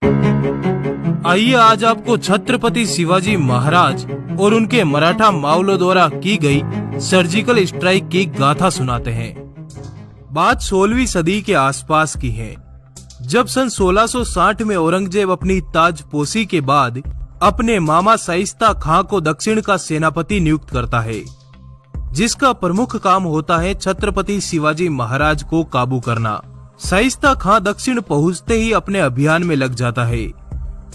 आइए आज आपको छत्रपति शिवाजी महाराज और उनके मराठा मावलों द्वारा की गई सर्जिकल स्ट्राइक की गाथा सुनाते हैं। बात 16वीं सदी के आसपास की है, जब सन 1660 में औरंगजेब अपनी ताजपोशी के बाद अपने मामा शाइस्ता खां को दक्षिण का सेनापति नियुक्त करता है, जिसका प्रमुख काम होता है छत्रपति शिवाजी महाराज को काबू करना। शाइस्ता खां दक्षिण पहुंचते ही अपने अभियान में लग जाता है।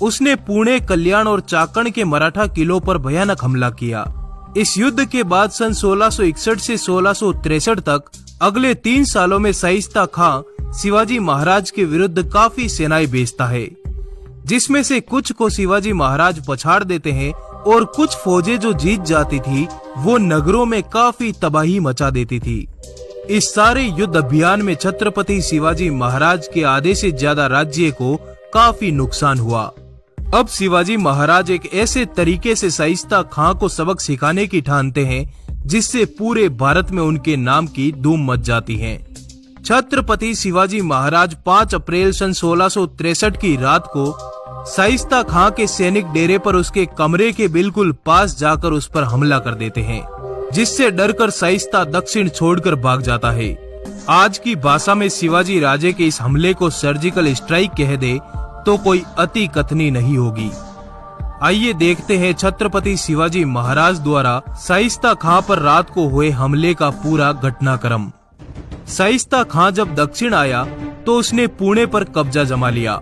उसने पुणे, कल्याण और चाकण के मराठा किलों पर भयानक हमला किया। इस युद्ध के बाद सन 1661 से 1663 तक अगले 3 सालों में शाइस्ता खां शिवाजी महाराज के विरुद्ध काफी सेनाएं भेजता है, जिसमें से कुछ को शिवाजी महाराज पछाड़ देते हैं और कुछ फौजें जो जीत जाती थी वो नगरों में काफी तबाही मचा देती थी। इस सारे युद्ध अभियान में छत्रपति शिवाजी महाराज के आधे से ज्यादा राज्य को काफी नुकसान हुआ। अब शिवाजी महाराज एक ऐसे तरीके से शाइस्ता खां को सबक सिखाने की ठानते हैं जिससे पूरे भारत में उनके नाम की धूम मच जाती है। छत्रपति शिवाजी महाराज 5 अप्रैल सन 1663 की रात को शाइस्ता खां के सैनिक डेरे पर उसके कमरे के बिल्कुल पास जाकर उस पर हमला कर देते हैं, जिससे डरकर शाइस्ता दक्षिण छोड़कर भाग जाता है। आज की भाषा में शिवाजी राजे के इस हमले को सर्जिकल स्ट्राइक कह दे तो कोई अति कथनी नहीं होगी। आइए देखते हैं छत्रपति शिवाजी महाराज द्वारा शाइस्ता खां पर रात को हुए हमले का पूरा घटनाक्रम। शाइस्ता खां जब दक्षिण आया तो उसने पुणे पर कब्जा जमा लिया।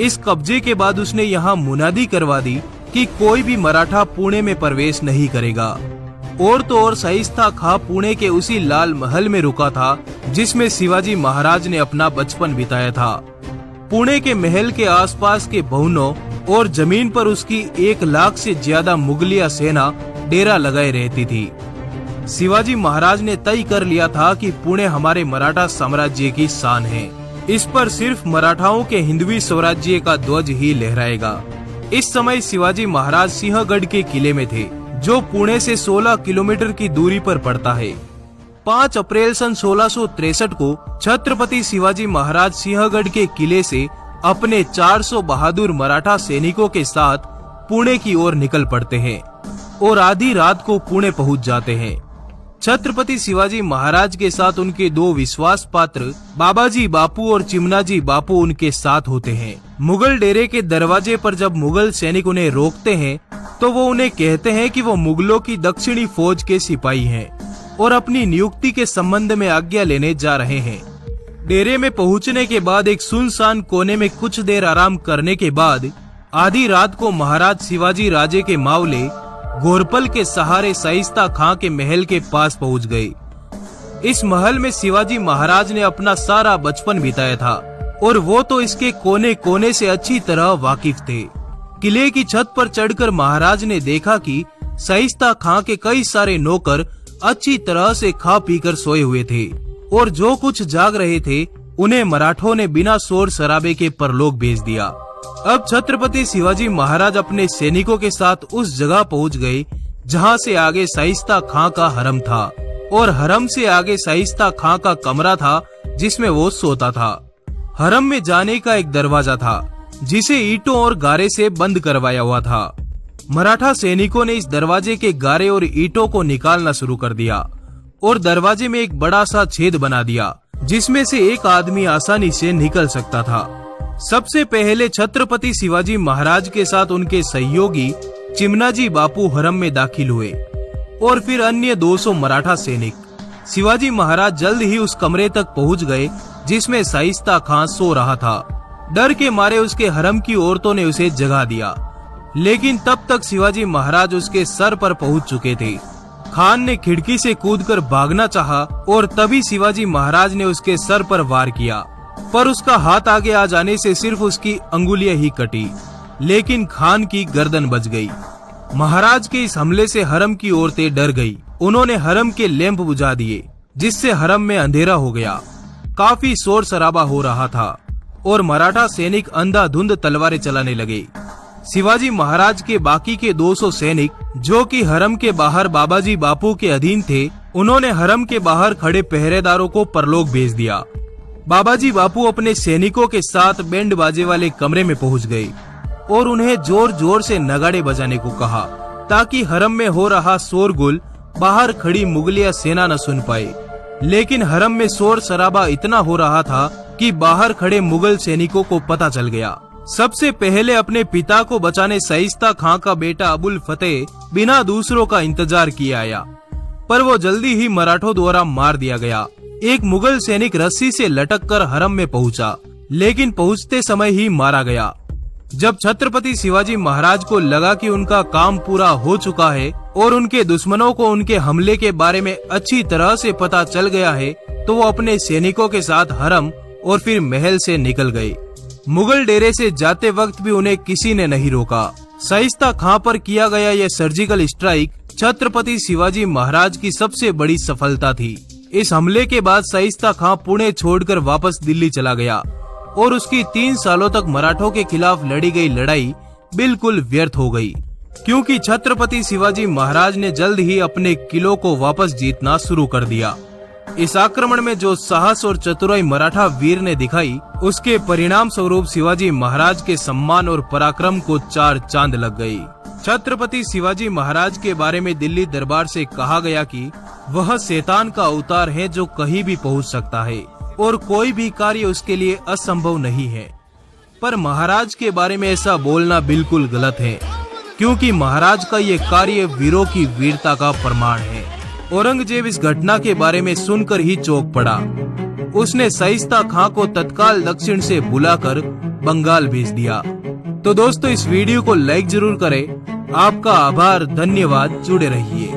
इस कब्जे के बाद उसने यहाँ मुनादी करवा दी कि कोई भी मराठा पुणे में प्रवेश नहीं करेगा। और तो और शाइस्ता खां पुणे के उसी लाल महल में रुका था जिसमें शिवाजी महाराज ने अपना बचपन बिताया था। पुणे के महल के आसपास के भवनों और जमीन पर उसकी 1 लाख से ज्यादा मुगलिया सेना डेरा लगाए रहती थी। शिवाजी महाराज ने तय कर लिया था कि पुणे हमारे मराठा साम्राज्य की शान है। इस पर सिर्फ मराठाओं के हिंदवी स्वराज्य का ध्वज ही लहराएगा। इस समय शिवाजी महाराज सिंहगढ़ के किले में थे, जो पुणे से 16 किलोमीटर की दूरी पर पड़ता है। 5 अप्रैल सन 1663 को छत्रपति शिवाजी महाराज सिंहगढ़ के किले से अपने 400 बहादुर मराठा सैनिकों के साथ पुणे की ओर निकल पड़ते हैं और आधी रात को पुणे पहुंच जाते हैं। छत्रपति शिवाजी महाराज के साथ उनके 2 विश्वास पात्र बाबाजी बापू और चिमनाजी बापू उनके साथ होते हैं। मुगल डेरे के दरवाजे पर जब मुगल सैनिक उन्हें रोकते हैं तो वो उन्हें कहते हैं कि वो मुगलों की दक्षिणी फौज के सिपाही हैं और अपनी नियुक्ति के संबंध में आज्ञा लेने जा रहे हैं। डेरे में पहुंचने के बाद एक सुनसान कोने में कुछ देर आराम करने के बाद आधी रात को महाराज शिवाजी राजे के मावले घोरपल के सहारे शाइस्ता खां के महल के पास पहुंच गए। इस महल में शिवाजी महाराज ने अपना सारा बचपन बिताया था और वो तो इसके कोने कोने से अच्छी तरह वाकिफ थे। किले की छत पर चढ़कर महाराज ने देखा कि शाइस्ता खां के कई सारे नौकर अच्छी तरह से खा पीकर सोए हुए थे और जो कुछ जाग रहे थे उन्हें मराठों ने बिना शोर शराबे के परलोक भेज दिया। अब छत्रपति शिवाजी महाराज अपने सैनिकों के साथ उस जगह पहुंच गए जहां से आगे शाइस्ता खां का हरम था और हरम से आगे शाइस्ता खां का कमरा था जिसमें वो सोता था। हरम में जाने का एक दरवाजा था जिसे ईंटों और गारे से बंद करवाया हुआ था। मराठा सैनिकों ने इस दरवाजे के गारे और ईंटों को निकालना शुरू कर दिया और दरवाजे में एक बड़ा सा छेद बना दिया जिसमें से एक आदमी आसानी से निकल सकता था। सबसे पहले छत्रपति शिवाजी महाराज के साथ उनके सहयोगी चिमनाजी बापू हरम में दाखिल हुए और फिर अन्य 200 मराठा सैनिक। शिवाजी महाराज जल्द ही उस कमरे तक पहुंच गए जिसमें शाइस्ता खां सो रहा था। डर के मारे उसके हरम की औरतों ने उसे जगा दिया, लेकिन तब तक शिवाजी महाराज उसके सर पर पहुंच चुके थे। खान ने खिड़की से कूदकर भागना चाहा और तभी शिवाजी महाराज ने उसके सर पर वार किया, पर उसका हाथ आगे आ जाने से सिर्फ उसकी अंगुलियां ही कटी, लेकिन खान की गर्दन बच गई। महाराज के इस हमले से हरम की औरतें डर गई। उन्होंने हरम के लैंप बुझा दिए जिससे हरम में अंधेरा हो गया। काफी शोर शराबा हो रहा था और मराठा सैनिक अंधाधुंध तलवारें चलाने लगे। शिवाजी महाराज के बाकी के 200 सैनिक जो कि हरम के बाहर बाबाजी बापू के अधीन थे, उन्होंने हरम के बाहर खड़े पहरेदारों को परलोक भेज दिया। बाबाजी बापू अपने सैनिकों के साथ बैंड बाजे वाले कमरे में पहुंच गए और उन्हें जोर जोर से नगाड़े बजाने को कहा, ताकि हरम में हो रहा शोरगुल बाहर खड़ी मुगलिया सेना न सुन पाए। लेकिन हरम में शोर शराबा इतना हो रहा था कि बाहर खड़े मुगल सैनिकों को पता चल गया। सबसे पहले अपने पिता को बचाने शाइस्ता खां का बेटा अबुल फतेह बिना दूसरों का इंतजार किए आया, पर वो जल्दी ही मराठों द्वारा मार दिया गया। एक मुगल सैनिक रस्सी से लटककर हरम में पहुंचा, लेकिन पहुंचते समय ही मारा गया। जब छत्रपति शिवाजी महाराज को लगा कि उनका काम पूरा हो चुका है और उनके दुश्मनों को उनके हमले के बारे में अच्छी तरह से पता चल गया है, तो वो अपने सैनिकों के साथ हरम और फिर महल से निकल गए। मुगल डेरे से जाते वक्त भी उन्हें किसी ने नहीं रोका। शाइस्ता खां पर किया गया यह सर्जिकल स्ट्राइक छत्रपति शिवाजी महाराज की सबसे बड़ी सफलता थी। इस हमले के बाद शाइस्ता खां पुणे छोड़कर वापस दिल्ली चला गया और उसकी 3 सालों तक मराठों के खिलाफ लड़ी गई लड़ाई बिल्कुल व्यर्थ हो गई, क्योंकि छत्रपति शिवाजी महाराज ने जल्द ही अपने किलों को वापस जीतना शुरू कर दिया। इस आक्रमण में जो साहस और चतुराई मराठा वीर ने दिखाई, उसके परिणाम स्वरूप शिवाजी महाराज के सम्मान और पराक्रम को 4 चांद लग गई। छत्रपति शिवाजी महाराज के बारे में दिल्ली दरबार से कहा गया कि वह शैतान का अवतार है जो कहीं भी पहुंच सकता है और कोई भी कार्य उसके लिए असंभव नहीं है। पर महाराज के बारे में ऐसा बोलना बिल्कुल गलत है, क्योंकि महाराज का ये कार्य वीरों की वीरता का प्रमाण है। औरंगजेब इस घटना के बारे में सुनकर ही चौंक पड़ा। उसने शाइस्ता खां को तत्काल दक्षिण से बुलाकर बंगाल भेज दिया। तो दोस्तों, इस वीडियो को लाइक जरूर करें। आपका आभार, धन्यवाद, जुड़े रहिए।